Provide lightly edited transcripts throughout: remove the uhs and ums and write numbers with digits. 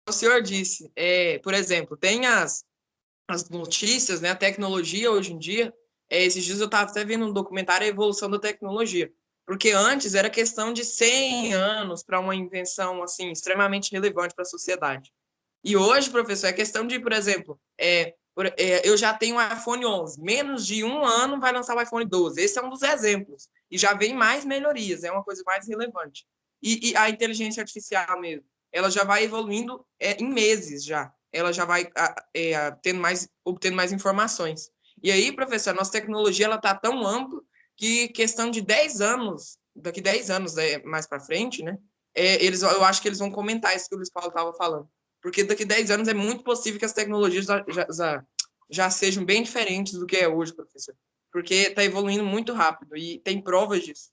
o senhor disse, por exemplo, tem as notícias, né, a tecnologia hoje em dia, esses dias eu estava até vendo um documentário, A Evolução da Tecnologia, porque antes era questão de 100 anos para uma invenção assim extremamente relevante para a sociedade. E hoje, professor, é questão de, por exemplo, eu já tenho o iPhone 11, menos de um ano vai lançar o iPhone 12. Esse é um dos exemplos. E já vem mais melhorias, é uma coisa mais relevante. E a inteligência artificial mesmo, ela já vai evoluindo em meses já. Ela já vai obtendo mais informações. E aí, professor, a nossa tecnologia ela está tão ampla que questão de 10 anos, daqui 10 anos mais para frente, né? Eu acho que eles vão comentar isso que o Luiz Paulo estava falando. Porque daqui 10 anos é muito possível que as tecnologias já sejam bem diferentes do que é hoje, professor. Porque está evoluindo muito rápido e tem provas disso.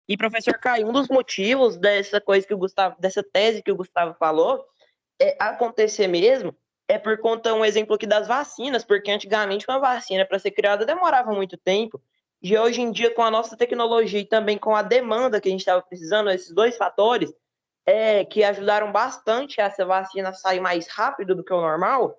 E, professor Caio, um dos motivos dessa coisa que o Gustavo, dessa tese que o Gustavo falou, acontecer mesmo, é por conta, um exemplo aqui das vacinas, porque antigamente uma vacina para ser criada demorava muito tempo, e hoje em dia, com a nossa tecnologia e também com a demanda que a gente estava precisando, esses dois fatores, que ajudaram bastante essa vacina a sair mais rápido do que o normal,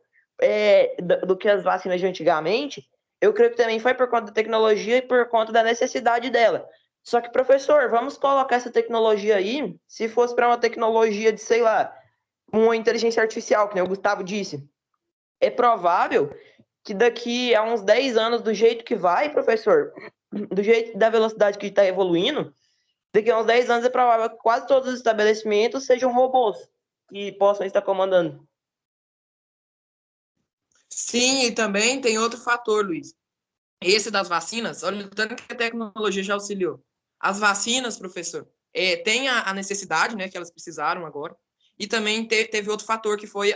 do que as vacinas de antigamente, eu creio que também foi por conta da tecnologia e por conta da necessidade dela. Só que, professor, vamos colocar essa tecnologia aí, se fosse para uma tecnologia de, sei lá, uma inteligência artificial, que nem o Gustavo disse, é provável que daqui a uns 10 anos, do jeito que vai, professor, do jeito da velocidade que está evoluindo, daqui a uns 10 anos é provável que quase todos os estabelecimentos sejam robôs que possam estar comandando. Sim, e também tem outro fator, Luiz. Esse das vacinas, olha o tanto que a tecnologia já auxiliou. As vacinas, professor, tem a necessidade, né, que elas precisaram agora, e também teve outro fator que foi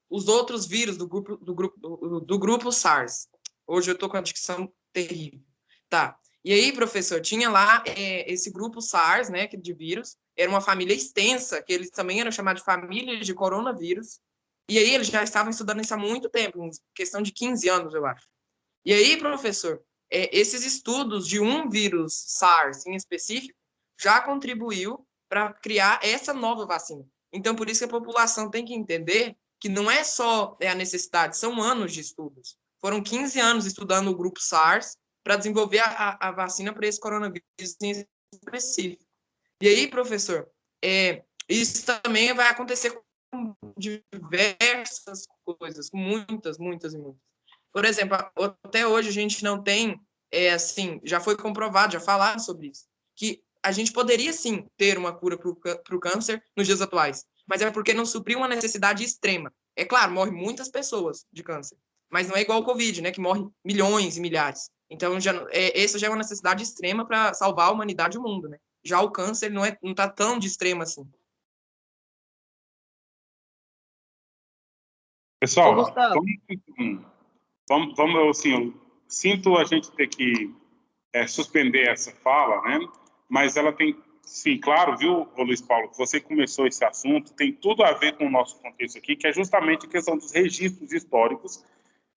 os outros vírus do grupo SARS. Hoje eu estou com a dicção terrível. Tá. E aí, professor, tinha lá esse grupo SARS, né, de vírus, era uma família extensa, que eles também eram chamados de família de coronavírus, e aí eles já estavam estudando isso há muito tempo, em questão de 15 anos, eu acho. E aí, professor, esses estudos de um vírus SARS em específico já contribuiu para criar essa nova vacina. Então, por isso que a população tem que entender que não é só a necessidade, são anos de estudos. Foram 15 anos estudando o grupo SARS para desenvolver a vacina para esse coronavírus em específico. E aí, professor, isso também vai acontecer com diversas coisas, com muitas, muitas e muitas. Por exemplo, até hoje a gente não tem, assim, já foi comprovado, já falaram sobre isso, que a gente poderia sim ter uma cura para o câncer nos dias atuais, mas é porque não supriu uma necessidade extrema. É claro, morre muitas pessoas de câncer, mas não é igual ao Covid, né, que morre milhões e milhares. Então, essa já é uma necessidade extrema para salvar a humanidade e o mundo, né? Já o câncer não está tão de extremo assim. Pessoal, Gustavo, vamos assim, eu sinto a gente ter que suspender essa fala, né? Mas ela tem, sim, claro, viu, Luiz Paulo, que você começou esse assunto, tem tudo a ver com o nosso contexto aqui, que é justamente a questão dos registros históricos,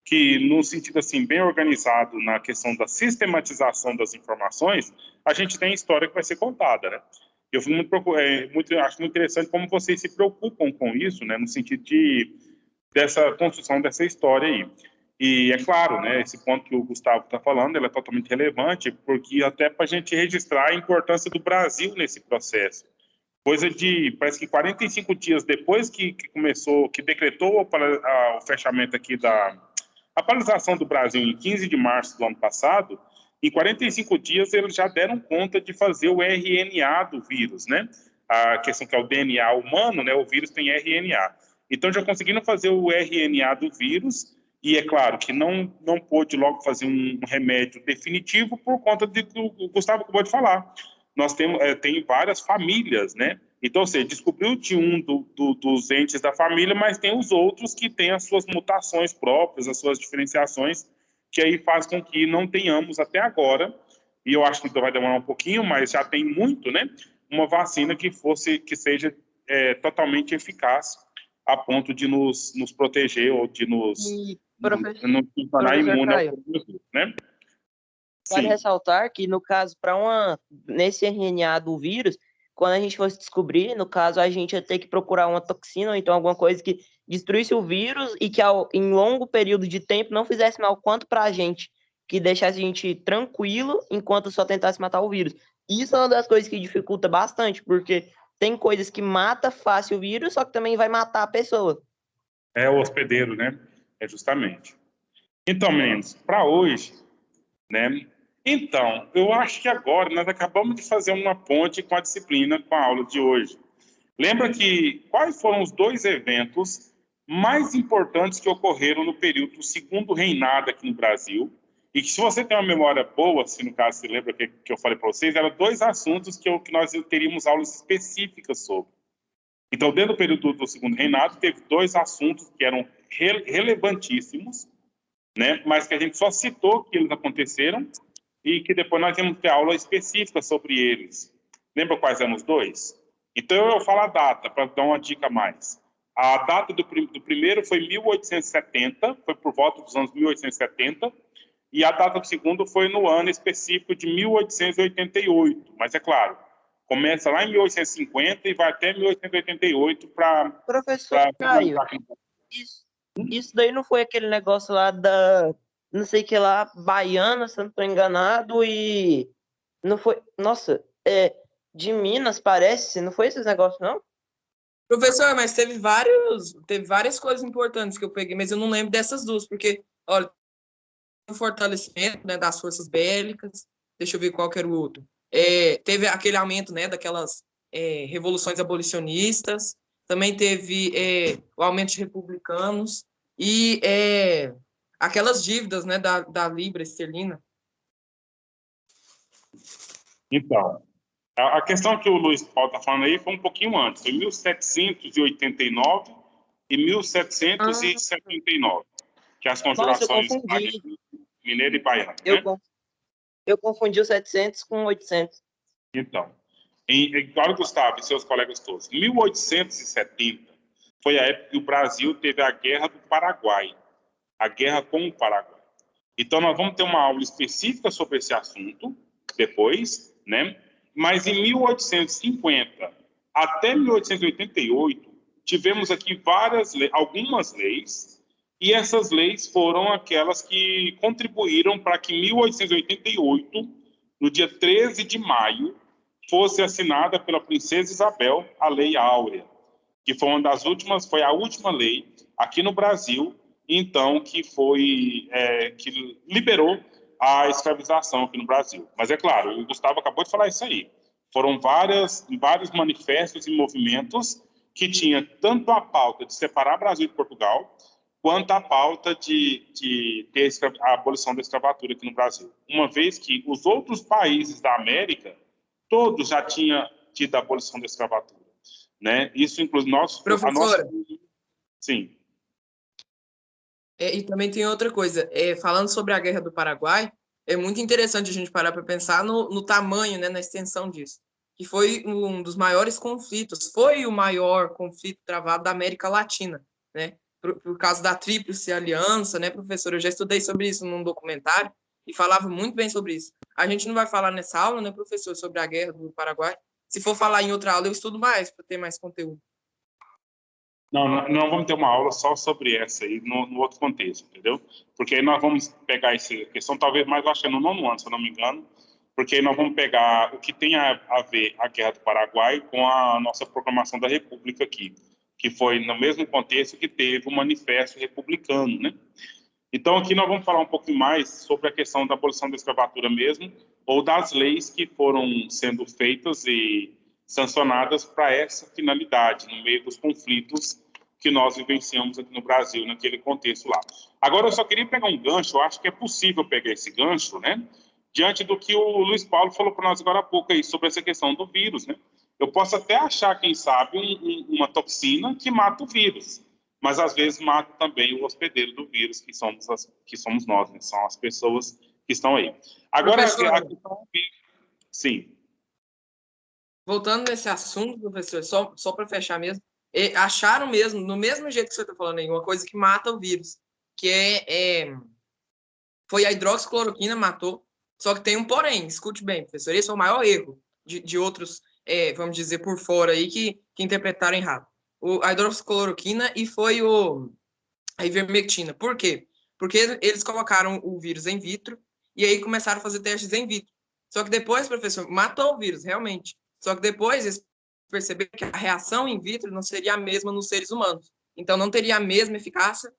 que no sentido assim bem organizado na questão da sistematização das informações, a gente tem história que vai ser contada, né? Eu fui acho muito interessante como vocês se preocupam com isso, né? No sentido dessa construção dessa história aí. E é claro, né, esse ponto que o Gustavo está falando, ele é totalmente relevante, porque até para a gente registrar a importância do Brasil nesse processo. Coisa de, parece que 45 dias depois que começou, que decretou o fechamento aqui a paralisação do Brasil em 15 de março do ano passado, em 45 dias eles já deram conta de fazer o RNA do vírus, né? A questão que é o DNA humano, né? O vírus tem RNA. Então já conseguiram fazer o RNA do vírus, e é claro que não pôde logo fazer um remédio definitivo por conta de que o Gustavo acabou de falar. Nós temos tem várias famílias, né? Então, você descobriu de um dos entes da família, mas tem os outros que têm as suas mutações próprias, as suas diferenciações, que aí faz com que não tenhamos até agora, e eu acho que vai demorar um pouquinho, mas já tem muito, né? Uma vacina que seja totalmente eficaz a ponto de nos proteger ou de nos tornar professor imune ao Caio, coronavírus, né? vale Sim. ressaltar que, no caso, nesse RNA do vírus, quando a gente fosse descobrir, no caso, a gente ia ter que procurar uma toxina, ou então alguma coisa que destruísse o vírus e que em longo período de tempo não fizesse mal quanto para a gente, que deixasse a gente tranquilo enquanto só tentasse matar o vírus. Isso é uma das coisas que dificulta bastante, porque tem coisas que mata fácil o vírus, só que também vai matar a pessoa. É o hospedeiro, né? É justamente. Então, meninos, para hoje, né? Então, eu acho que agora nós acabamos de fazer uma ponte com a disciplina, com a aula de hoje. Lembra que quais foram os 2 eventos mais importantes que ocorreram no período do segundo reinado aqui no Brasil? E que, se você tem uma memória boa, se no caso você lembra que eu falei para vocês, eram 2 assuntos que nós teríamos aulas específicas sobre. Então, dentro do período do segundo reinado, teve 2 assuntos que eram relevantíssimos, né? Mas que a gente só citou que eles aconteceram e que depois nós íamos ter aula específica sobre eles. Lembra quais eram os 2? Então, eu falo a data, para dar uma dica a mais. A data do primeiro foi 1870, foi por volta dos anos 1870, e a data do segundo foi no ano específico de 1888. Mas, é claro, começa lá em 1850 e vai até 1888 para... Professor Caio, isso daí não foi aquele negócio lá da, não sei o que lá, baiana, se eu não estou enganado, e não foi, nossa, de Minas, parece, não foi esses negócios, não? Professor, mas teve várias coisas importantes que eu peguei, mas eu não lembro dessas 2, porque, olha, o fortalecimento, né, das forças bélicas, deixa eu ver qual que era o outro. Teve aquele aumento, né, daquelas revoluções abolicionistas, também teve o aumento de republicanos e aquelas dívidas, né, da libra esterlina. Então, a questão que o Luiz Paulo está falando aí foi um pouquinho antes, foi 1789 e 1779, que é as conjurações mineira e baiana, né? Eu confundi os 700 com 800. Então, agora, Gustavo e seus colegas todos, 1870 foi a época que o Brasil teve a Guerra do Paraguai, a guerra com o Paraguai. Então, nós vamos ter uma aula específica sobre esse assunto depois, né? Mas em 1850 até 1888, tivemos aqui algumas leis, e essas leis foram aquelas que contribuíram para que em 1888, no dia 13 de maio, fosse assinada pela princesa Isabel a Lei Áurea, que foi uma das últimas, foi a última lei aqui no Brasil, então, que liberou a escravização aqui no Brasil. Mas é claro, o Gustavo acabou de falar isso aí. Foram vários manifestos e movimentos que tinha tanto a pauta de separar Brasil de Portugal, quanto a pauta de ter a abolição da escravatura aqui no Brasil. Uma vez que os outros países da América, todos já tinham tido a abolição da escravatura, né? Isso inclui Professora, Sim. E também tem outra coisa, falando sobre a Guerra do Paraguai, é muito interessante a gente parar para pensar no tamanho, né, na extensão disso, que foi um dos maiores conflitos, foi o maior conflito travado da América Latina, né, por causa da Tríplice Aliança, né, professor? Eu já estudei sobre isso num documentário e falava muito bem sobre isso. A gente não vai falar nessa aula, né, professor, sobre a Guerra do Paraguai. Se for falar em outra aula, eu estudo mais para ter mais conteúdo. Não vamos ter uma aula só sobre essa aí, no outro contexto, entendeu? Porque aí nós vamos pegar essa questão, talvez mais, eu acho que é no 9º ano, se eu não me engano, porque aí nós vamos pegar o que tem a ver a Guerra do Paraguai com a nossa proclamação da República aqui, que foi no mesmo contexto que teve o Manifesto Republicano, né? Então, aqui nós vamos falar um pouquinho mais sobre a questão da abolição da escravatura mesmo, ou das leis que foram sendo feitas e sancionadas para essa finalidade, no meio dos conflitos que nós vivenciamos aqui no Brasil, naquele contexto lá. Agora, eu só queria pegar um gancho, eu acho que é possível pegar esse gancho, né? Diante do que o Luiz Paulo falou para nós agora há pouco aí, sobre essa questão do vírus, né? Eu posso até achar, quem sabe, uma toxina que mata o vírus, mas às vezes mata também o hospedeiro do vírus, que somos nós, né? São as pessoas que estão aí. Agora, a questão do vírus... Sim. Voltando nesse assunto, professor, só para fechar mesmo, acharam mesmo, no mesmo jeito que você está falando aí, uma coisa que mata o vírus, que foi a hidroxicloroquina, matou, só que tem um porém, escute bem, professor, esse é o maior erro de outros vamos dizer, por fora aí, que interpretaram errado. A hidroxicloroquina e foi a ivermectina. Por quê? Porque eles colocaram o vírus in vitro e aí começaram a fazer testes in vitro. Só que depois, professor, matou o vírus, realmente. Só que depois eles perceberam que a reação in vitro não seria a mesma nos seres humanos. Então, não teria a mesma eficácia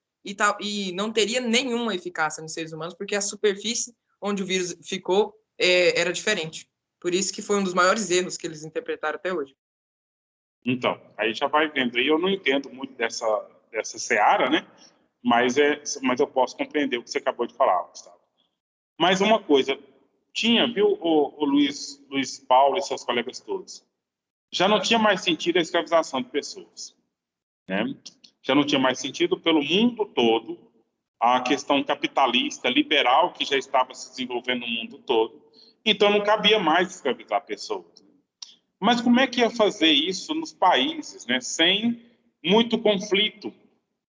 e não teria nenhuma eficácia nos seres humanos, porque a superfície onde o vírus ficou era diferente. Por isso que foi um dos maiores erros que eles interpretaram até hoje. Então, aí já vai vendo. E eu não entendo muito dessa seara, né? Mas eu posso compreender o que você acabou de falar, Gustavo. Mas uma coisa, viu, o Luiz Paulo e seus colegas todos, já não tinha mais sentido a escravização de pessoas, né? Já não tinha mais sentido pelo mundo todo a questão capitalista, liberal, que já estava se desenvolvendo no mundo todo. Então, não cabia mais escravizar pessoas. Mas como é que ia fazer isso nos países, né, sem muito conflito?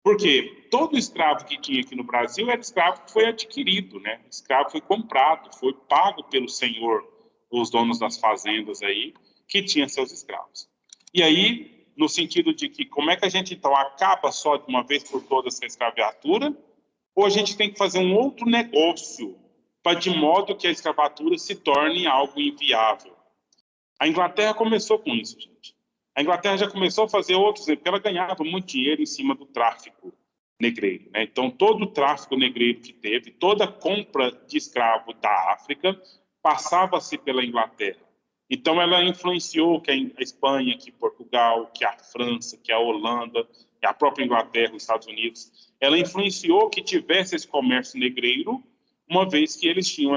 Porque todo escravo que tinha aqui no Brasil era escravo que foi adquirido, né? O escravo foi comprado, foi pago pelo senhor, os donos das fazendas aí, que tinham seus escravos. E aí, no sentido de que como é que a gente, então, acaba só de uma vez por todas essa escravatura, ou a gente tem que fazer um outro negócio para de modo que a escravatura se torne algo inviável. A Inglaterra começou com isso, gente. A Inglaterra já começou a fazer outros, porque ela ganhava muito dinheiro em cima do tráfico negreiro, né? Então, todo o tráfico negreiro que teve, toda a compra de escravo da África, passava-se pela Inglaterra. Então, ela influenciou que a Espanha, que Portugal, que a França, que a Holanda, que a própria Inglaterra, os Estados Unidos, ela influenciou que tivesse esse comércio negreiro, uma vez que eles tinham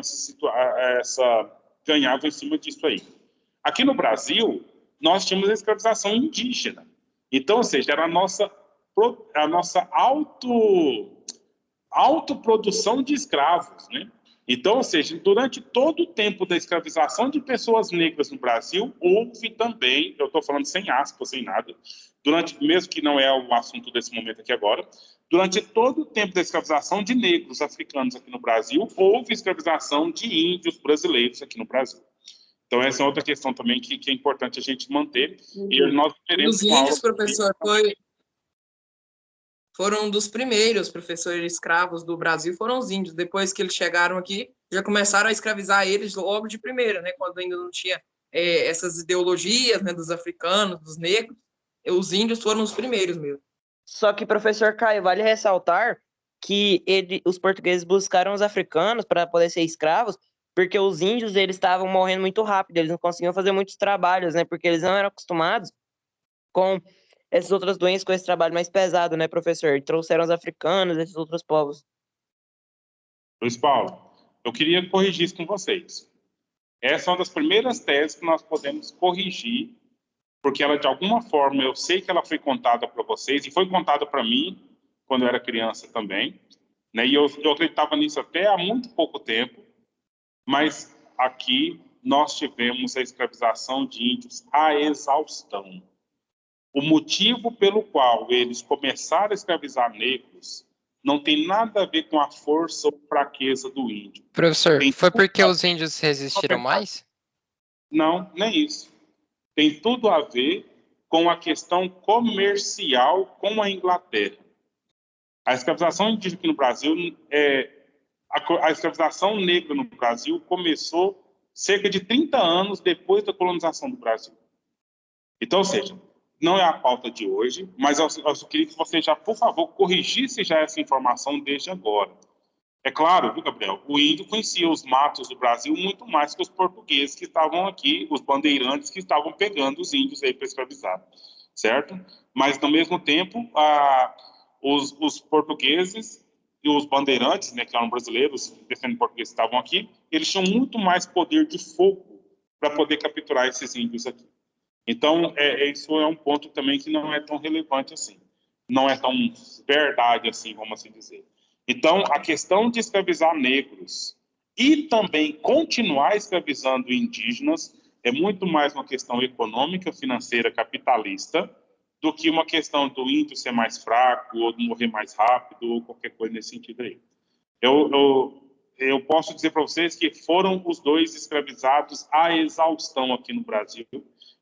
ganhavam em cima disso aí. Aqui no Brasil, nós tínhamos a escravização indígena. Então, ou seja, era a nossa autoprodução de escravos, né? Então, ou seja, durante todo o tempo da escravização de pessoas negras no Brasil, houve também, eu estou falando sem aspas, sem nada, mesmo que não é o assunto desse momento aqui agora, durante todo o tempo da escravização de negros africanos aqui no Brasil, houve escravização de índios brasileiros aqui no Brasil. Então, essa é outra questão também que é importante a gente manter. E nós os índios, professor, foram um dos primeiros professores escravos do Brasil, foram os índios. Depois que eles chegaram aqui, já começaram a escravizar eles logo de primeira, né? Quando ainda não tinha essas ideologias, né, dos africanos, dos negros. Os índios foram os primeiros mesmo. Só que, professor Caio, vale ressaltar que os portugueses buscaram os africanos para poder ser escravos, porque os índios eles estavam morrendo muito rápido, eles não conseguiam fazer muitos trabalhos, né? Porque eles não eram acostumados com essas outras doenças, com esse trabalho mais pesado, né, professor? E trouxeram os africanos, esses outros povos. Luiz Paulo, eu queria corrigir isso com vocês. Essa é uma das primeiras teses que nós podemos corrigir, porque ela, de alguma forma, eu sei que ela foi contada para vocês, e foi contada para mim, quando eu era criança também, né? E eu acreditava nisso até há muito pouco tempo, mas aqui nós tivemos a escravização de índios à exaustão. O motivo pelo qual eles começaram a escravizar negros não tem nada a ver com a força ou fraqueza do índio. Professor, foi porque os índios resistiram mais? Não, nem isso. Tem tudo a ver com a questão comercial com a Inglaterra. A escravização indígena aqui no Brasil, a escravização negra no Brasil começou cerca de 30 anos depois da colonização do Brasil. Então, ou seja, não é a pauta de hoje, mas eu queria que você já, por favor, corrigisse já essa informação desde agora. É claro, viu, Gabriel? O índio conhecia os matos do Brasil muito mais que os portugueses que estavam aqui, os bandeirantes que estavam pegando os índios aí para escravizar, certo? Mas, ao mesmo tempo, os portugueses e os bandeirantes, né, que eram brasileiros, defendendo portugueses que estavam aqui, eles tinham muito mais poder de fogo para poder capturar esses índios aqui. Então, isso é um ponto também que não é tão relevante assim. Não é tão verdade assim, vamos assim dizer. Então, a questão de escravizar negros e também continuar escravizando indígenas é muito mais uma questão econômica, financeira, capitalista, do que uma questão do índio ser mais fraco ou de morrer mais rápido ou qualquer coisa nesse sentido aí. Eu posso dizer para vocês que foram os dois escravizados à exaustão aqui no Brasil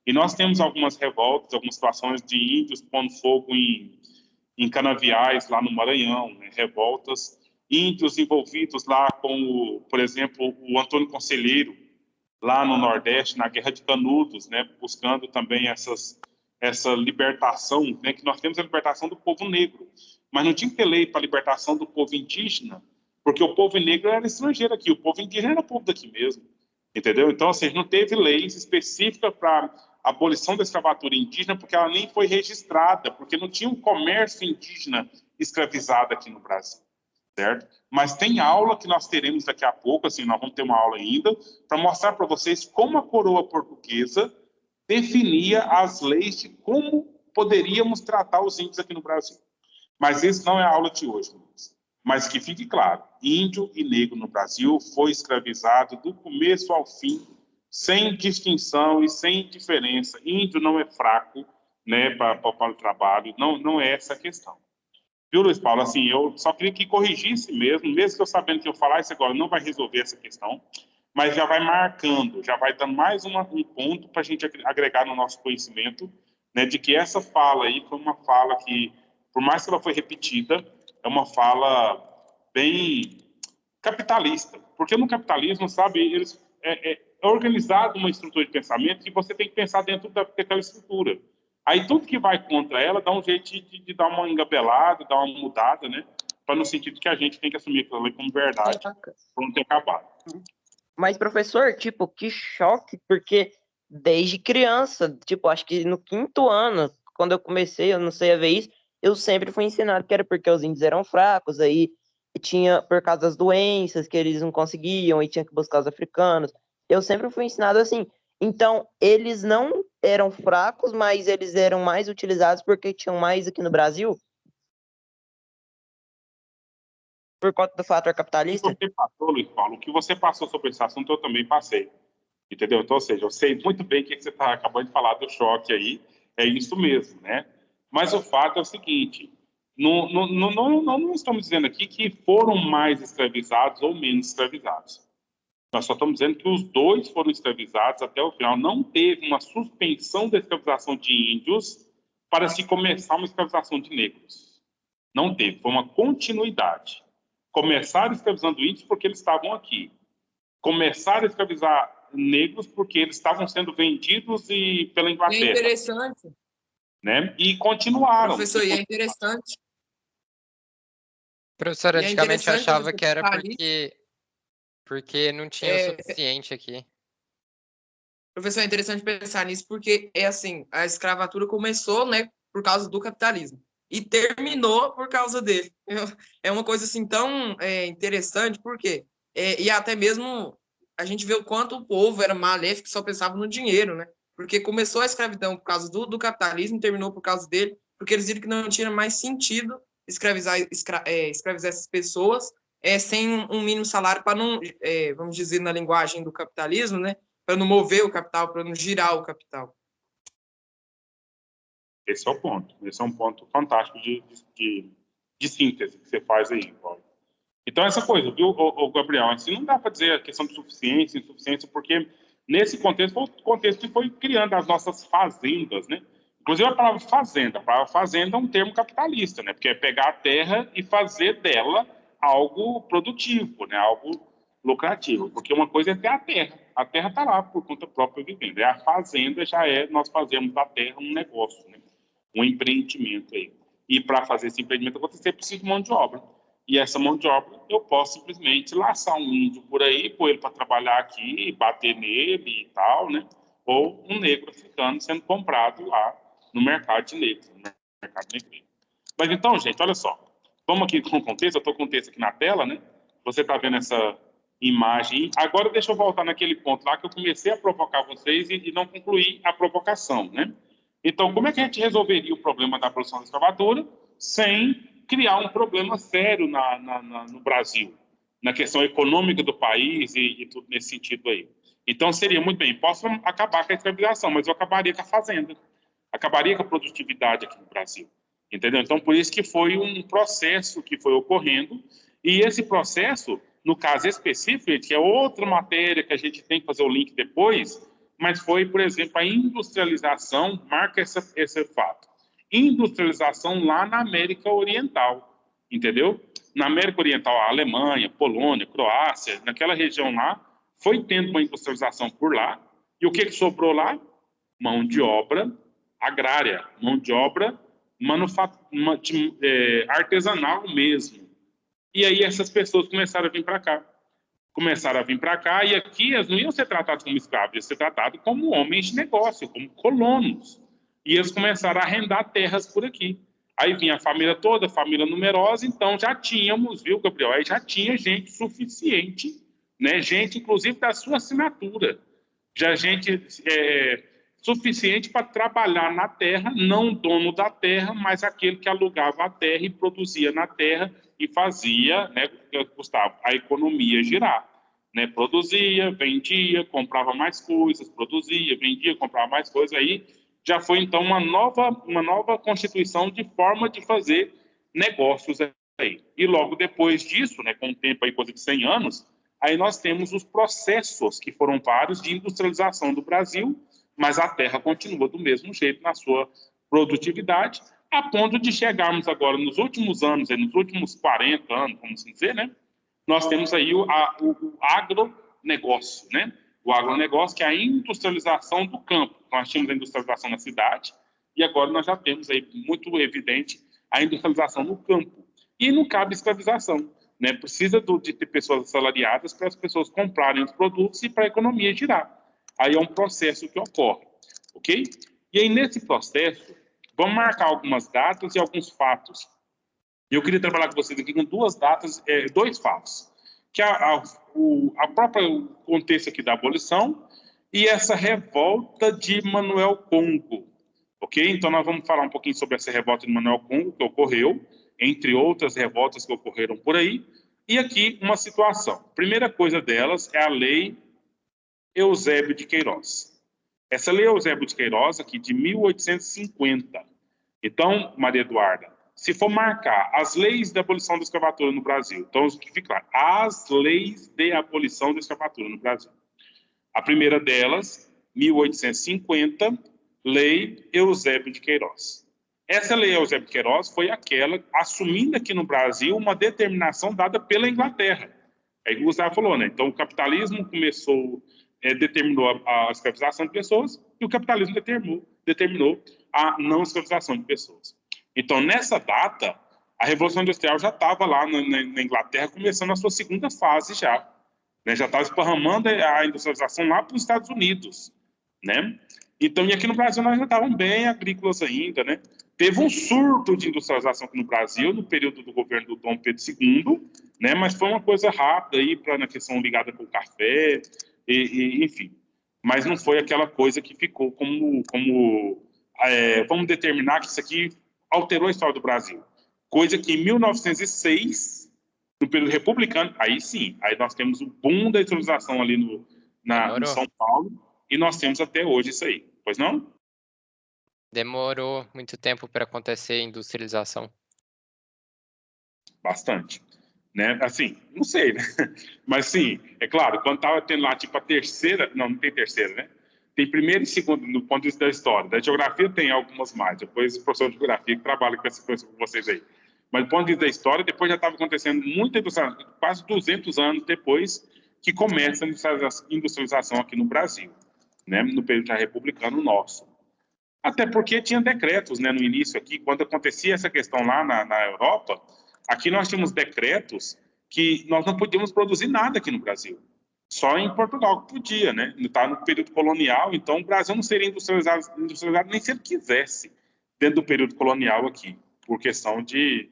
E nós temos algumas revoltas, algumas situações de índios pondo fogo em canaviais lá no Maranhão, né? Revoltas, índios envolvidos lá com, por exemplo, o Antônio Conselheiro, lá no Nordeste, na Guerra de Canudos, né? Buscando também essa libertação, né? Que nós temos a libertação do povo negro, mas não tinha que ter lei para a libertação do povo indígena, porque o povo negro era estrangeiro aqui, o povo indígena era povo daqui mesmo, entendeu? Então, assim, não teve leis específicas para a abolição da escravatura indígena, porque ela nem foi registrada, porque não tinha um comércio indígena escravizado aqui no Brasil, certo? Mas tem aula que nós teremos daqui a pouco, assim, nós vamos ter uma aula ainda, para mostrar para vocês como a coroa portuguesa definia as leis de como poderíamos tratar os índios aqui no Brasil. Mas esse não é a aula de hoje, Luiz. Mas que fique claro, índio e negro no Brasil foi escravizado do começo ao fim, sem distinção e sem diferença. Índio não é fraco, né, para o trabalho, não é essa a questão. Viu, Luiz Paulo? Assim, eu só queria que corrigisse mesmo que eu sabendo que eu falar isso agora não vai resolver essa questão, mas já vai marcando, já vai dando mais um ponto para a gente agregar no nosso conhecimento, né, de que essa fala aí foi uma fala que, por mais que ela foi repetida, é uma fala bem capitalista, porque no capitalismo, sabe, é organizado uma estrutura de pensamento e você tem que pensar dentro daquela estrutura. Aí tudo que vai contra ela dá um jeito de dar uma engabelada, dar uma mudada, né? Para no sentido que a gente tem que assumir aquilo ali como verdade, para não ter acabado. Mas, professor, tipo, que choque, porque desde criança, tipo, acho que no 5º ano, quando eu comecei, eu não sei a ver isso, eu sempre fui ensinado que era porque os índios eram fracos, aí tinha por causa das doenças que eles não conseguiam, e tinha que buscar os africanos. Eu sempre fui ensinado assim. Então, eles não eram fracos, mas eles eram mais utilizados porque tinham mais aqui no Brasil, por conta do fator capitalista. O que você passou, Luiz Paulo, o que você passou sobre esse assunto, eu também passei. Entendeu? Então, ou seja, eu sei muito bem o que você está acabando de falar do choque aí, é isso mesmo, né? Mas o fato é o seguinte, não estamos dizendo aqui que foram mais escravizados ou menos escravizados. Nós só estamos dizendo que os dois foram escravizados até o final. Não teve uma suspensão da escravização de índios para se começar uma escravização de negros. Não teve, foi uma continuidade. Começaram escravizando índios porque eles estavam aqui. Começaram a escravizar negros porque eles estavam sendo vendidos pela Inglaterra. E é interessante. Né? E continuaram. Professor, e é interessante. Professor, antigamente eu achava que era porque não tinha o É, suficiente aqui. Professor, é interessante pensar nisso porque é assim, a escravatura começou, né, por causa do capitalismo e terminou por causa dele. É uma coisa assim tão interessante, porque e até mesmo a gente vê o quanto o povo era maléfico, só pensava no dinheiro, né? Porque começou a escravidão por causa do capitalismo, terminou por causa dele, porque eles viram que não tinha mais sentido escravizar essas pessoas sem um mínimo salário para não, vamos dizer na linguagem do capitalismo, né? Para não mover o capital, para não girar o capital. Esse é o ponto. Esse é um ponto fantástico de síntese que você faz aí, Paulo. Então, essa coisa, viu, Gabriel? Assim, não dá para dizer a questão de suficiência, insuficiência, porque nesse contexto foi o contexto que foi criando as nossas fazendas, né? Inclusive, a palavra fazenda é um termo capitalista, né? Porque é pegar a terra e fazer dela algo produtivo, né? Algo lucrativo. Porque uma coisa é ter a terra está lá por conta própria vivendo. E a fazenda nós fazemos da terra um negócio, né? Um empreendimento aí. E para fazer esse empreendimento acontecer, precisa de mão de obra. E essa mão de obra, eu posso simplesmente laçar um índio por aí, pôr ele para trabalhar aqui, bater nele e tal, né? Ou um negro africano sendo comprado lá no mercado de negros, no mercado negreiro. Mas então, gente, olha só. Vamos aqui com o contexto, eu estou com o texto aqui na tela, né? Você está vendo essa imagem. Agora deixa eu voltar naquele ponto lá que eu comecei a provocar vocês e não concluí a provocação, né? Então, como é que a gente resolveria o problema da produção da escravatura sem criar um problema sério no Brasil, na questão econômica do país e tudo nesse sentido aí? Então, seria muito bem, posso acabar com a escravização, mas eu acabaria com a fazenda, acabaria com a produtividade aqui no Brasil, entendeu? Então, por isso que foi um processo que foi ocorrendo, e esse processo, no caso específico, que é outra matéria que a gente tem que fazer o link depois, mas foi, por exemplo, a industrialização, marca esse fato. Industrialização lá na América Oriental, entendeu? Na América Oriental, a Alemanha, Polônia, Croácia, naquela região lá, foi tendo uma industrialização por lá, e o que sobrou lá? Mão de obra agrária, mão de obra artesanal mesmo. E aí essas pessoas começaram a vir para cá. E aqui elas não iam ser tratadas como escravos, iam ser tratados como homens de negócio, como colonos. E eles começaram a arrendar terras por aqui. Aí vinha a família toda, família numerosa, então já tínhamos, viu, Gabriel? Aí já tinha gente suficiente, né? Gente, inclusive, da sua assinatura. Já gente suficiente para trabalhar na terra, não dono da terra, mas aquele que alugava a terra e produzia na terra e fazia, né, Gustavo, a economia girar. Né? Produzia, vendia, comprava mais coisas, produzia, vendia, comprava mais coisas, aí já foi, então, uma nova constituição de forma de fazer negócios aí. E logo depois disso, né, com o tempo aí, coisa de 100 anos, aí nós temos os processos, que foram vários, de industrialização do Brasil, mas a terra continua do mesmo jeito na sua produtividade, a ponto de chegarmos agora, nos últimos anos, nos últimos 40 anos, vamos dizer, né, nós temos aí o agronegócio, né? O agronegócio, que é a industrialização do campo. Nós tínhamos a industrialização na cidade, e agora nós já temos aí, muito evidente, a industrialização no campo. E não cabe escravização, né? Precisa de ter pessoas assalariadas para as pessoas comprarem os produtos e para a economia girar. Aí é um processo que ocorre, ok? E aí, nesse processo, vamos marcar algumas datas e alguns fatos. Eu queria trabalhar com vocês aqui com duas datas, dois fatos. Que a própria contexto aqui da abolição e essa revolta de Manuel Congo, ok? Então, nós vamos falar um pouquinho sobre essa revolta de Manuel Congo que ocorreu, entre outras revoltas que ocorreram por aí. E aqui uma situação. A primeira coisa delas é a Lei Eusébio de Queiroz. Essa Lei Eusébio de Queiroz, aqui de 1850. Então, Maria Eduarda, se for marcar as leis de abolição da escravatura no Brasil, então, que fica claro, as leis de abolição da escravatura no Brasil. A primeira delas, 1850, Lei Eusébio de Queiroz. Essa Lei Eusébio de Queiroz foi aquela assumindo aqui no Brasil uma determinação dada pela Inglaterra. Aí o Gustavo falou, né? Então, o capitalismo determinou a escravização de pessoas e o capitalismo determinou a não escravização de pessoas. Então, nessa data, a Revolução Industrial já estava lá na Inglaterra, começando a sua segunda fase já. Né? Já estava esparramando a industrialização lá para os Estados Unidos. Né? Então, e aqui no Brasil nós já estávamos bem agrícolas ainda. Né? Teve um surto de industrialização aqui no Brasil, no período do governo do Dom Pedro II, né? Mas foi uma coisa rápida aí, na questão ligada com o café, enfim. Mas não foi aquela coisa que ficou vamos determinar que isso aqui alterou a história do Brasil. Coisa que em 1906, no período republicano, aí sim, aí nós temos o boom da industrialização ali em São Paulo, e nós temos até hoje isso aí. Pois não? Demorou muito tempo para acontecer a industrialização. Bastante. Né? Assim, não sei, né? Mas sim, é claro, quando estava tendo lá, tipo, a terceira, não tem terceira, né? Tem primeira e segunda, no ponto de vista da história. Da geografia tem algumas mais, depois o professor de geografia que trabalha com essa coisa com vocês aí. Mas do ponto de vista da história, depois já estava acontecendo muita industrialização, quase 200 anos depois que começa a industrialização aqui no Brasil, né? No período já republicano nosso. Até porque tinha decretos, né, no início aqui, quando acontecia essa questão lá na Europa, aqui nós tínhamos decretos que nós não podíamos produzir nada aqui no Brasil. Só em Portugal que podia, né? Está no período colonial, então o Brasil não seria industrializado nem se ele quisesse, dentro do período colonial aqui, por questão de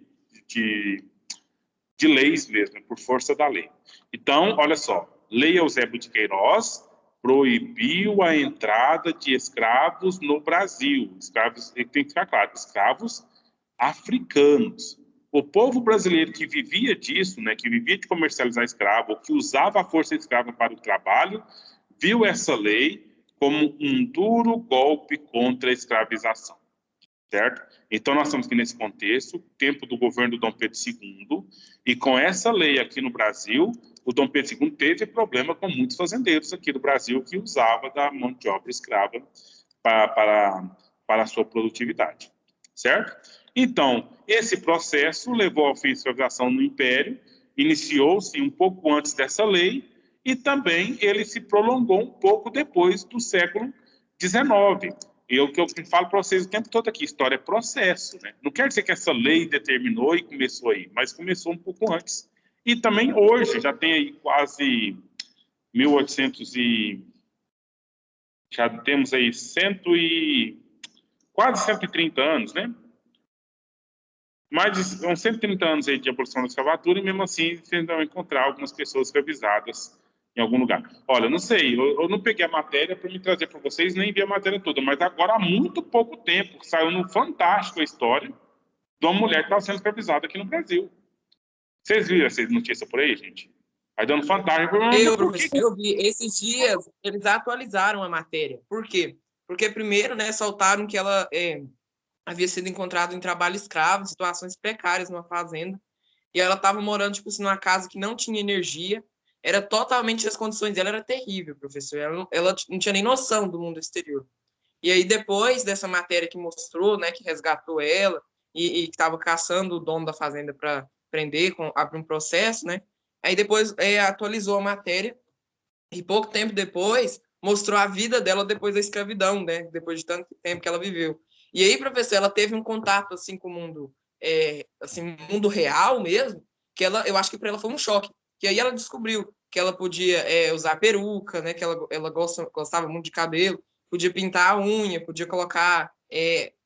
leis mesmo, por força da lei. Então, olha só, Lei Eusébio de Queiroz proibiu a entrada de escravos no Brasil. Escravos, tem que ficar claro, escravos africanos. O povo brasileiro que vivia disso, né, que vivia de comercializar escravo, que usava a força escrava para o trabalho, viu essa lei como um duro golpe contra a escravização. Certo? Então, nós estamos aqui nesse contexto, tempo do governo do Dom Pedro II, e com essa lei aqui no Brasil, o Dom Pedro II teve problema com muitos fazendeiros aqui do Brasil que usava da mão de obra escrava para a sua produtividade, certo? Então, esse processo levou ao fim da escravização no Império, iniciou-se um pouco antes dessa lei e também ele se prolongou um pouco depois do século XIX. E o que eu falo para vocês o tempo todo aqui, história é processo, né? Não quer dizer que essa lei determinou e começou aí, mas começou um pouco antes. E também hoje, já tem aí quase 1800 e... já temos aí quase 130 anos, né? Mais de uns 130 anos aí de abolição da escravatura, e mesmo assim vocês vão encontrar algumas pessoas escravizadas em algum lugar. Olha, não sei, eu não peguei a matéria para me trazer para vocês, nem vi a matéria toda, mas agora há muito pouco tempo saiu no Fantástico a história de uma mulher que estava sendo escravizada aqui no Brasil. Vocês viram essa notícia por aí, gente? Aí dando Fantástico... Professor, eu vi. Esses dias eles atualizaram a matéria. Por quê? Porque primeiro, né, soltaram que ela havia sido encontrada em trabalho escravo, em situações precárias numa fazenda, e ela estava morando, tipo assim, numa casa que não tinha energia, era totalmente, as condições dela era terrível, professor, ela não tinha nem noção do mundo exterior. E aí, depois dessa matéria que mostrou, né, que resgatou ela, e que estava caçando o dono da fazenda para prender, abrir um processo, né, aí depois atualizou a matéria, e pouco tempo depois mostrou a vida dela depois da escravidão, né, depois de tanto tempo que ela viveu. E aí, professor, ela teve um contato assim com o mundo, assim, mundo real mesmo, que eu acho que para ela foi um choque. Que aí ela descobriu que ela podia usar peruca, né? Que ela gostava muito de cabelo, podia pintar a unha, podia colocar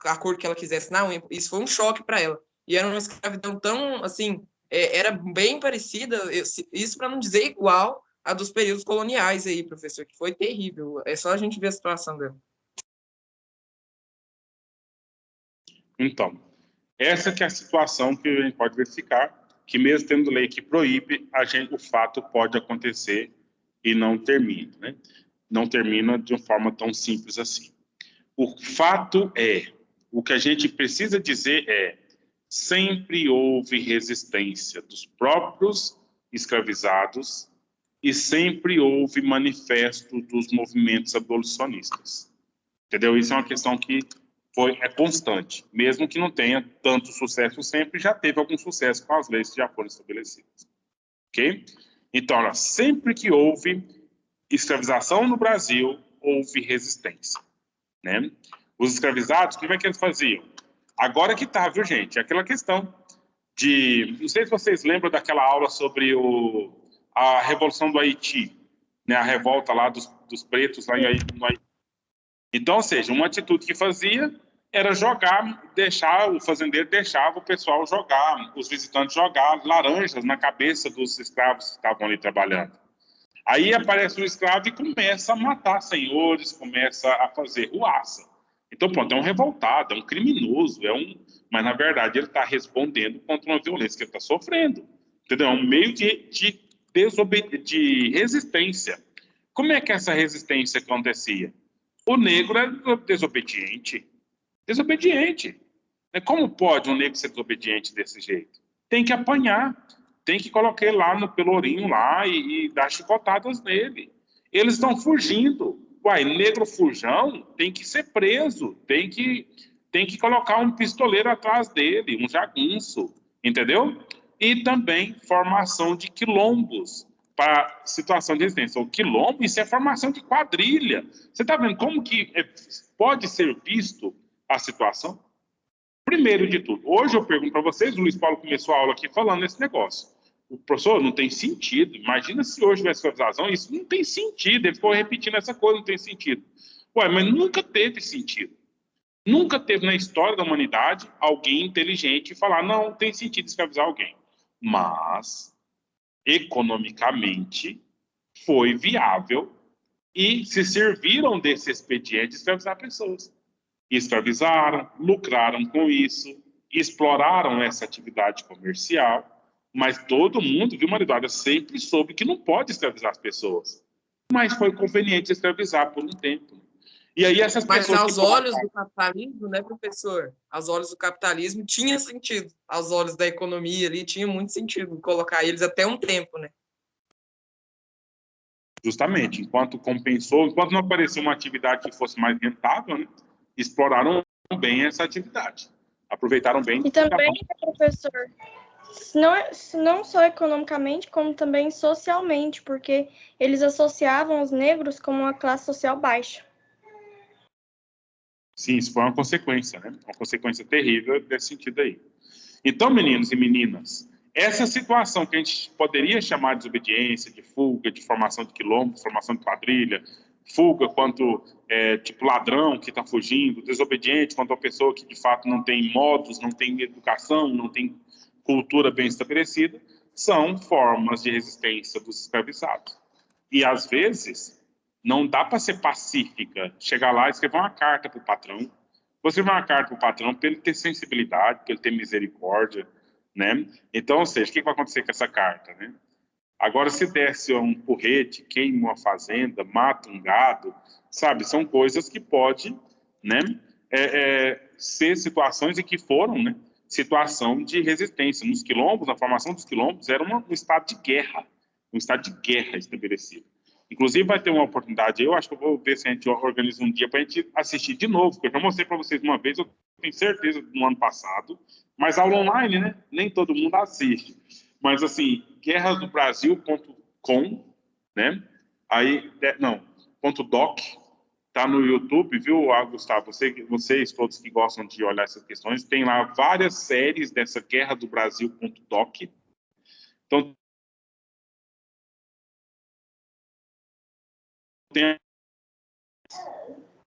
a cor que ela quisesse na unha. Isso foi um choque para ela. E era uma escravidão tão, assim, era bem parecida, isso para não dizer igual a dos períodos coloniais aí, professor, que foi terrível. É só a gente ver a situação dela. Então, essa que é a situação que a gente pode verificar, que mesmo tendo lei que proíbe, o fato pode acontecer e não termina, né? Não termina de uma forma tão simples assim. O fato o que a gente precisa dizer sempre houve resistência dos próprios escravizados e sempre houve manifesto dos movimentos abolicionistas. Entendeu? Isso é uma questão que é constante, mesmo que não tenha tanto sucesso sempre, já teve algum sucesso com as leis que já foram estabelecidas. Ok? Então, sempre que houve escravização no Brasil, houve resistência. Né? Os escravizados, como é que eles faziam? Agora que tá, viu, gente? Aquela questão de... Não sei se vocês lembram daquela aula sobre a Revolução do Haiti, né? A revolta lá dos pretos lá no Haiti. Então, ou seja, uma atitude que fazia era o fazendeiro deixava o pessoal jogar, os visitantes jogar laranjas na cabeça dos escravos que estavam ali trabalhando. Aí aparece um escravo e começa a matar senhores, começa a fazer ruaça. Então, pronto, é um revoltado, é um criminoso, mas na verdade ele está respondendo contra uma violência que ele está sofrendo. Entendeu? É um meio de resistência. Como é que essa resistência acontecia? O negro era desobediente. Como pode um negro ser desobediente desse jeito? Tem que apanhar, tem que colocar ele lá no pelourinho lá e dar chicotadas nele. Eles estão fugindo. Uai, negro fujão tem que ser preso, tem que colocar um pistoleiro atrás dele, um jagunço, entendeu? E também formação de quilombos para situação de resistência. O quilombo, isso é formação de quadrilha. Você está vendo como que pode ser visto a situação? Primeiro de tudo, hoje eu pergunto para vocês, o Luiz Paulo começou a aula aqui falando nesse negócio. O professor, não tem sentido. Imagina se hoje tivesse escravização, isso não tem sentido. Ele ficou repetindo essa coisa, não tem sentido. Ué, mas nunca teve sentido. Nunca teve na história da humanidade alguém inteligente falar, não, tem sentido escravizar alguém. Mas, economicamente, foi viável e se serviram desse expediente de escravizar pessoas. Escravizaram, lucraram com isso, exploraram essa atividade comercial, mas todo mundo, viu, humanidade, sempre soube que não pode escravizar as pessoas. Mas foi conveniente escravizar por um tempo. E aí essas pessoas... Mas aos olhos do capitalismo, né, professor? Aos olhos do capitalismo tinha sentido. Aos olhos da economia ali tinha muito sentido colocar eles até um tempo, né? Justamente, enquanto compensou, enquanto não apareceu uma atividade que fosse mais rentável, né, exploraram bem essa atividade. Aproveitaram bem. E também, professor, não só economicamente, como também socialmente, porque eles associavam os negros como uma classe social baixa. Sim, isso foi uma consequência, né? Uma consequência terrível desse sentido aí. Então, meninos e meninas, essa situação que a gente poderia chamar de desobediência, de fuga, de formação de quilombo, formação de quadrilha, fuga quanto tipo ladrão que está fugindo, desobediente quanto a pessoa que de fato não tem modos, não tem educação, não tem cultura bem estabelecida, são formas de resistência dos escravizados. E às vezes não dá para ser pacífica, chegar lá e escrever uma carta para o patrão. Você escrever uma carta para o patrão para ele ter sensibilidade, para ele ter misericórdia, né? Então, ou seja, o que vai acontecer com essa carta, né? Agora, se desce um porrete, queima uma fazenda, mata um gado, sabe? São coisas que podem, né, ser situações e que foram, né, situação de resistência. Nos quilombos, na formação dos quilombos, era um estado de guerra estabelecido. Inclusive, vai ter uma oportunidade, eu acho que eu vou ver se a gente organiza um dia para a gente assistir de novo, porque eu já mostrei para vocês uma vez, eu tenho certeza, no ano passado, mas aula online, né? Nem todo mundo assiste. Mas, assim, guerrasdobrasil.com, né? Aí, não, .doc, tá no YouTube, viu, Gustavo? Vocês todos que gostam de olhar essas questões, tem lá várias séries dessa Guerra do Brasil.doc. Então, tem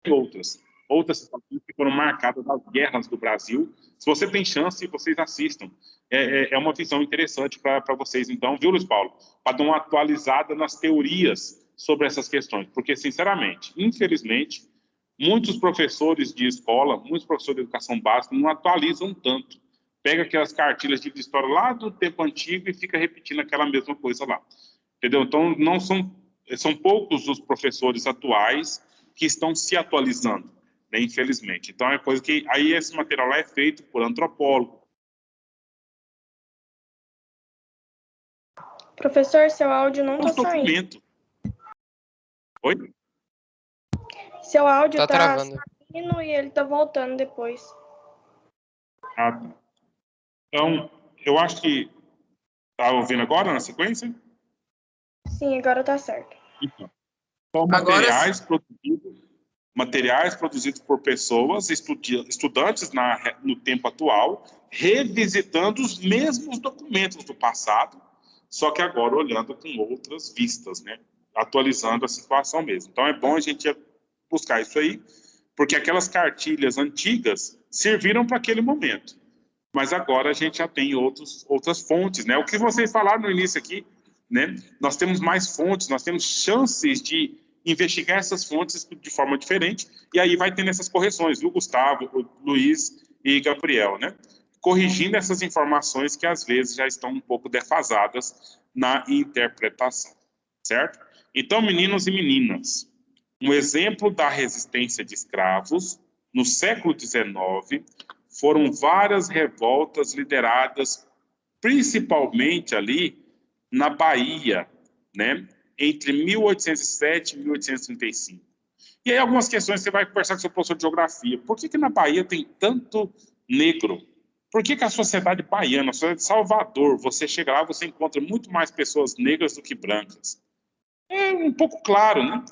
outras situações que foram marcadas das guerras do Brasil. Se você tem chance, vocês assistam. É uma visão interessante para vocês, então, viu, Luiz Paulo? Para dar uma atualizada nas teorias sobre essas questões. Porque, sinceramente, infelizmente, muitos professores de escola, muitos professores de educação básica não atualizam tanto. Pega aquelas cartilhas de história lá do tempo antigo e fica repetindo aquela mesma coisa lá. Entendeu? Então, não são poucos os professores atuais que estão se atualizando, né, infelizmente. Então, é coisa que... Aí, esse material lá é feito por antropólogo. Professor, seu áudio não está saindo. Oi? Seu áudio tá saindo e ele está voltando depois. Ah, tá. Então, eu acho que... Tá ouvindo agora, na sequência? Sim, agora está certo. Então, são materiais produzidos por pessoas, estudantes no tempo atual, revisitando os mesmos documentos do passado, só que agora olhando com outras vistas, né? Atualizando a situação mesmo. Então é bom a gente buscar isso aí, porque aquelas cartilhas antigas serviram para aquele momento. Mas agora a gente já tem outras fontes, né? O que vocês falaram no início aqui, né? Nós temos mais fontes, nós temos chances de investigar essas fontes de forma diferente, e aí vai tendo essas correções, viu, Gustavo, Luiz e Gabriel, né? Corrigindo essas informações que às vezes já estão um pouco defasadas na interpretação, certo? Então, meninos e meninas, um exemplo da resistência de escravos no século XIX foram várias revoltas lideradas principalmente ali na Bahia, né? Entre 1807 e 1835. E aí algumas questões você vai conversar com seu professor de geografia. Por que na Bahia tem tanto negro? Por que a sociedade baiana, a sociedade de Salvador, você chega lá, você encontra muito mais pessoas negras do que brancas? É um pouco claro, né?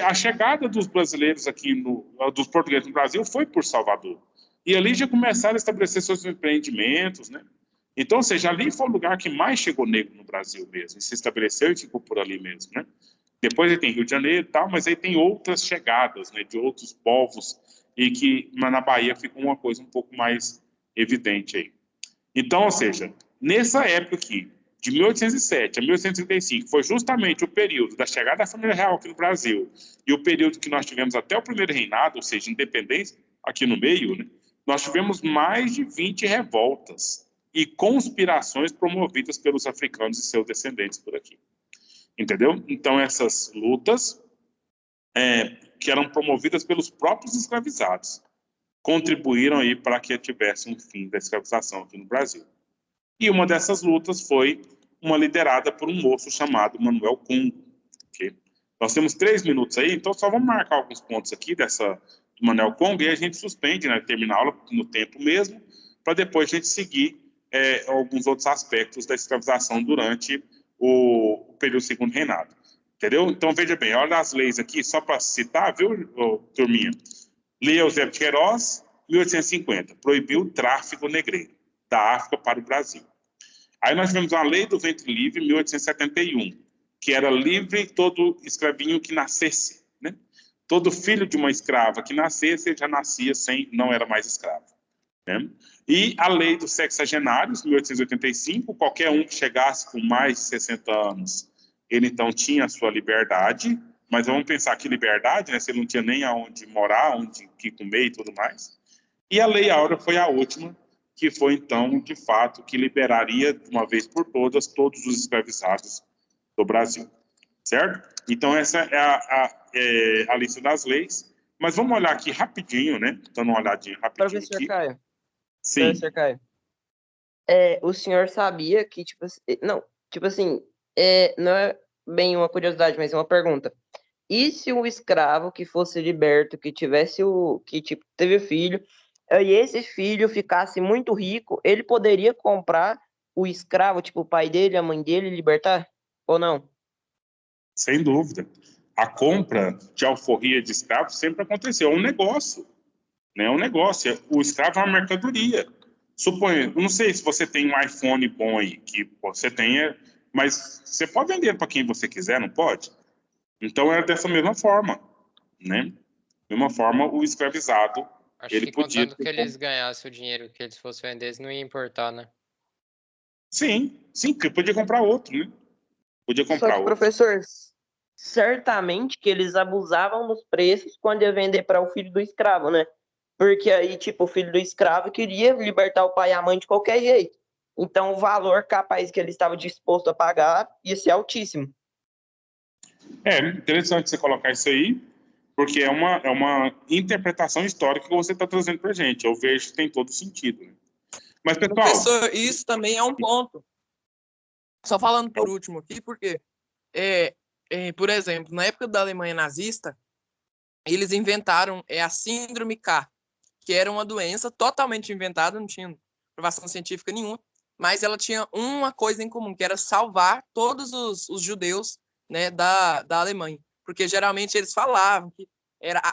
A chegada dos brasileiros aqui, dos portugueses no Brasil, foi por Salvador. E ali já começaram a estabelecer seus empreendimentos, né? Então, ou seja, ali foi o lugar que mais chegou negro no Brasil mesmo, e se estabeleceu e ficou por ali mesmo, né? Depois aí tem Rio de Janeiro e tal, mas aí tem outras chegadas, né, de outros povos, e que na Bahia ficou uma coisa um pouco mais evidente aí. Então, ou seja, nessa época aqui, de 1807 a 1835, foi justamente o período da chegada da família real aqui no Brasil, e o período que nós tivemos até o primeiro reinado, ou seja, independência, aqui no meio, né, nós tivemos mais de 20 revoltas e conspirações promovidas pelos africanos e seus descendentes por aqui. Entendeu? Então, essas lutas, que eram promovidas pelos próprios escravizados, contribuíram aí para que tivesse um fim da escravização aqui no Brasil. E uma dessas lutas foi uma liderada por um moço chamado Manuel Congo. Ok? Nós temos 3 minutos aí, então só vamos marcar alguns pontos aqui do Manuel Congo e a gente suspende, né, termina a aula no tempo mesmo, para depois a gente seguir alguns outros aspectos da escravização durante o período do Segundo Reinado. Entendeu? Então, veja bem, olha as leis aqui, só para citar, viu, turminha? Lei Eusébio de Queiroz, 1850, proibiu o tráfico negreiro da África para o Brasil. Aí nós tivemos a Lei do Ventre Livre, 1871, que era livre todo escravinho que nascesse, né? Todo filho de uma escrava que nascesse, ele já nascia não era mais escravo, né? E a Lei dos Sexagenários, 1885, qualquer um que chegasse com mais de 60 anos, ele então tinha a sua liberdade, mas vamos pensar que liberdade, né? Se ele não tinha nem aonde morar, onde que comer e tudo mais. E a Lei Áurea foi a última, que foi então, de fato, que liberaria de uma vez por todas todos os escravizados do Brasil, certo? Então essa é a lista das leis, mas vamos olhar aqui rapidinho, né? Dando uma olhadinha rapidinho Professor aqui. Caio. Sim. Professor Caio. O senhor sabia que, tipo assim, não, tipo assim, não é bem uma curiosidade, mas é uma pergunta. E se um escravo que fosse liberto, que tivesse tipo, teve filho, e esse filho ficasse muito rico, ele poderia comprar o escravo, tipo, o pai dele, a mãe dele, e libertar? Ou não? Sem dúvida. A compra de alforria de escravo sempre aconteceu. É um negócio, né? É um negócio. O escravo é uma mercadoria. Suponha, não sei se você tem um iPhone bom aí, que você tenha, mas você pode vender para quem você quiser, não pode? Então era dessa mesma forma, né? Da mesma forma, o escravizado, Acho ele que podia... contando que eles ganhassem o dinheiro que eles fossem vender, eles não ia importar, né? Sim, porque podia comprar outro, né? Podia Só comprar que, outro. professor, certamente que eles abusavam nos preços quando ia vender para o filho do escravo, né? Porque aí, tipo, o filho do escravo queria libertar o pai e a mãe de qualquer jeito. Então, o valor capaz que ele estava disposto a pagar ia ser altíssimo. É interessante você colocar isso aí, porque é uma interpretação histórica que você está trazendo para a gente. Eu vejo que tem todo sentido, né? Mas, pessoal... Professor, isso também é um ponto. Só falando por último aqui, porque, por exemplo, na época da Alemanha nazista, eles inventaram a síndrome K, que era uma doença totalmente inventada, não tinha provação científica nenhuma, mas ela tinha uma coisa em comum, que era salvar todos os judeus, né, da Alemanha. Porque geralmente eles falavam que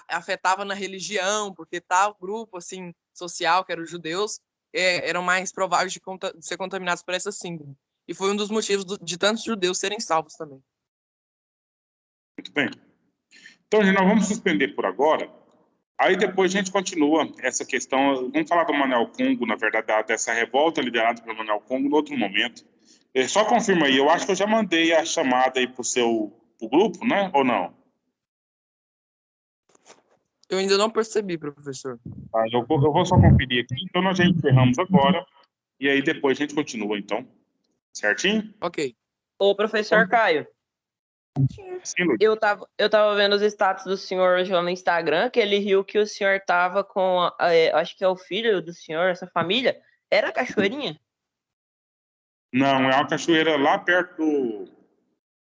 afetava na religião, porque tal grupo assim, social, que eram os judeus, eram mais prováveis de ser contaminados por essa síndrome. E foi um dos motivos de tantos judeus serem salvos também. Muito bem. Então, gente, nós vamos suspender por agora. Aí depois a gente continua essa questão. Vamos falar do Manuel Congo, na verdade, dessa revolta liderada pelo Manuel Congo, no outro momento. Só confirma aí, eu acho que eu já mandei a chamada aí pro grupo, né? Ou não? Eu ainda não percebi, professor. Tá, eu vou só conferir aqui. Então nós já encerramos agora. E aí depois a gente continua, então. Certinho? Ok. Ô, professor Caio, Sim, Luiz. eu tava vendo os status do senhor hoje no Instagram, que ele riu que o senhor tava com, acho que é o filho do senhor, essa família. Era a Cachoeirinha? Não, é uma cachoeira lá perto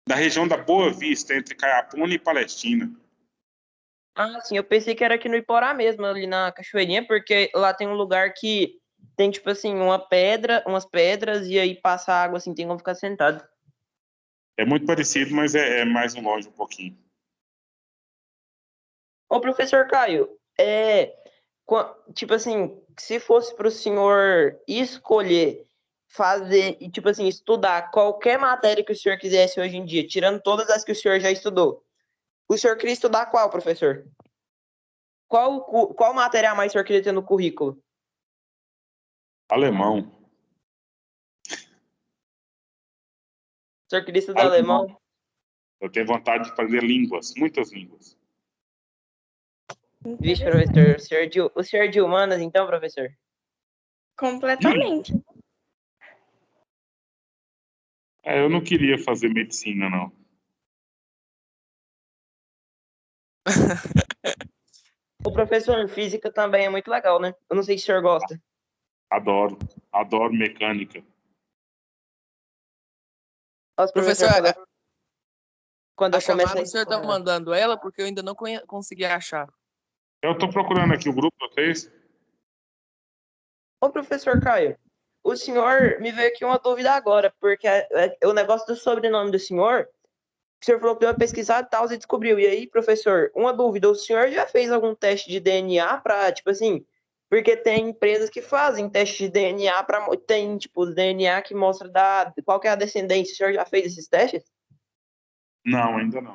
da região da Boa Vista, entre Caiapuna e Palestina. Ah, sim, eu pensei que era aqui no Iporá mesmo, ali na Cachoeirinha, porque lá tem um lugar que tem, tipo assim, umas pedras, e aí passa água, assim, tem como ficar sentado. É muito parecido, mas é mais longe um pouquinho. Ô, professor Caio, tipo assim, se fosse para o senhor escolher fazer, e tipo assim, estudar qualquer matéria que o senhor quisesse hoje em dia, tirando todas as que o senhor já estudou, o senhor queria estudar qual, professor? Qual matéria a mais o senhor queria ter no currículo? Alemão. O senhor queria estudar alemão? Eu tenho vontade de fazer línguas, muitas línguas. Vixe, professor, o senhor de humanas, então, professor? Completamente. Eu não queria fazer medicina, não. O professor física também é muito legal, né? Eu não sei se o senhor gosta. Adoro mecânica. Nossa, Professor, professor, Quando A eu começo chamada o senhor está mandando ela porque eu ainda não consegui achar. Eu estou procurando aqui o grupo de vocês. Ô, professor Caio, o senhor me veio aqui uma dúvida agora, porque o negócio do sobrenome do senhor, o senhor falou que deu uma pesquisada e tal, e descobriu. E aí, professor, uma dúvida, o senhor já fez algum teste de DNA para, tipo assim, porque tem empresas que fazem teste de DNA para tem, tipo, DNA que mostra qual que é a descendência. O senhor já fez esses testes? Não, ainda não.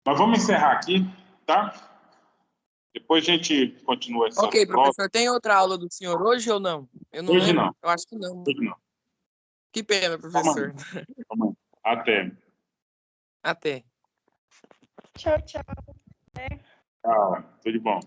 Mas vamos encerrar aqui, tá? Depois a gente continua essa Ok, prova. professor, tem outra aula do senhor hoje ou não? Eu não Hoje lembro. não. Eu acho que não. Hoje não. Que pena, professor. Toma. Até. Até. Tchau, tchau. Ah, tudo de bom.